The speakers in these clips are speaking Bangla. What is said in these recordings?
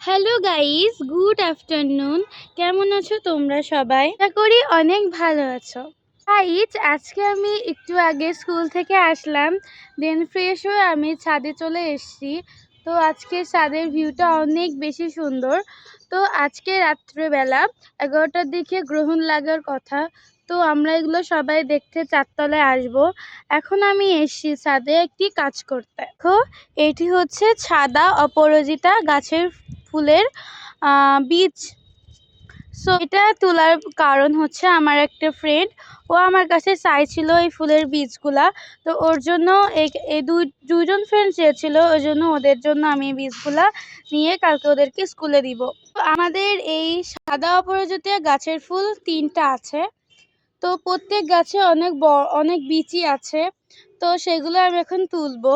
Hello guys, good afternoon. কেমন আছো তোমরা সবাই? আশা করি অনেক ভালো আছো। গাইস, আজকে আমি একটু আগে স্কুল থেকে আসলাম, দেন ফ্রেশ হয়ে আমি ছাদে চলে এসেছি। তো আজকে ছাদের ভিউটা অনেক বেশি সুন্দর। তো আজকে রাত্রেবেলা 11টার দিকে গ্রহণ লাগার কথা। তো আমরা এগুলো সবাই দেখতে চারতলায় আসবো। এখন আমি এসেছি ছাদে একটি কাজ করতে। দেখো, এটি হচ্ছে ছাদা অপরাজিতা গাছের ফুলের বীজ। সো এটা তোলার কারণ হচ্ছে আমার একটা ফ্রেন্ড, ও আমার কাছে চাইছিল এই ফুলের বীজগুলা। তো ওর জন্য এই দুইজন ফ্রেন্ড চেয়েছিল, ওই জন্য ওদের জন্য আমি এই বীজগুলা নিয়ে কালকে ওদেরকে স্কুলে দিব। তো আমাদের এই সাদা অপরাজিতা গাছের ফুল 3টা আছে। তো প্রত্যেক গাছে অনেক বীজই আছে। তো সেগুলো আমি এখন তুলবো।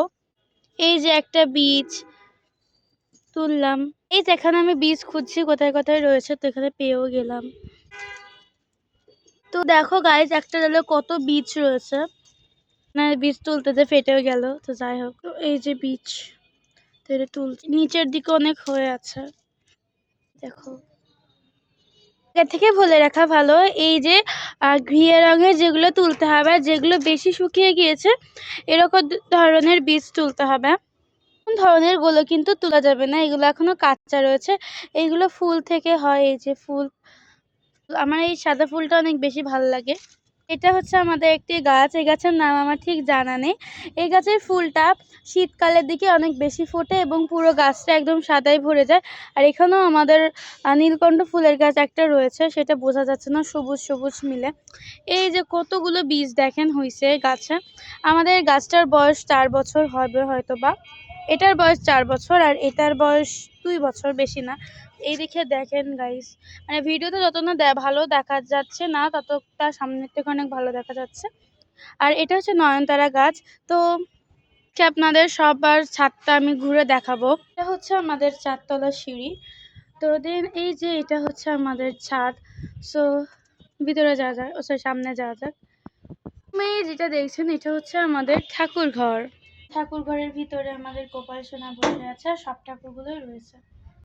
এই যে একটা বীজ তুললাম। এই যে এখানে আমি বীজ খুঁজছি কোথায় কোথায় রয়েছে, তো এখানে পেয়েও গেলাম। তো দেখো গাইজ, একটা ডালে কত বীজ রয়েছে। না, বীজ তুলতে যে ফেটেও গেল। তো যাই হোক, তো এই যে বীজ, তো এটা তুলছি। নিচের দিকে অনেক হয়ে আছে, দেখো। এর থেকে বলে রাখা ভালো, এই যে ঘিয়ে রঙের যেগুলো তুলতে হবে, যেগুলো বেশি শুকিয়ে গিয়েছে এরকম ধরনের বীজ তুলতে হবে। ধরনের গুলো কিন্তু তোলা যাবে না, এগুলো এখনো কাঁচা রয়েছে। এইগুলো ফুল থেকে হয়। এই যে ফুল, আমার এই সাদা ফুলটা অনেক বেশি ভালো লাগে। এটা হচ্ছে আমাদের একটি গাছ, এই গাছের নাম আমার ঠিক জানা নেই। এই গাছের ফুলটা শীতকালের দিকে অনেক বেশি ফোটে এবং পুরো গাছটা একদম সাদায় ভরে যায়। আর এখানেও আমাদের নীলকণ্ঠ ফুলের গাছ একটা রয়েছে, সেটা বোঝা যাচ্ছে না, সবুজ সবুজ মিলে। এই যে কতগুলো বীজ দেখেন হয়েছে গাছে। আমাদের গাছটার বয়স 4 বছর হবে হয়তো বা। এটার বয়স 4 বছর আর এটার বয়স 2 বছর, বেশি না। এই দিকে দেখেন গাইস, মানে ভিডিওতে যত না ভালো দেখা যাচ্ছে না, ততটা সামনের থেকে অনেক ভালো দেখা যাচ্ছে। আর এটা হচ্ছে নয়নতারা গাছ। তো আপনাদের সবার ছাদটা আমি ঘুরে দেখাবো। এটা হচ্ছে আমাদের 4তলা সিঁড়ি। তো দেন এই যে এটা হচ্ছে আমাদের ছাদ। সো ভিতরে যাওয়া যায়, ও সরি, সামনে যাওয়া যাক। যেটা দেখছেন এটা হচ্ছে আমাদের ঠাকুর ঘর। ঠাকুর ঘরের ভিতরে আমাদের গোপাল সোনা বসে আছে, আর সব ঠাকুরগুলোই রয়েছে।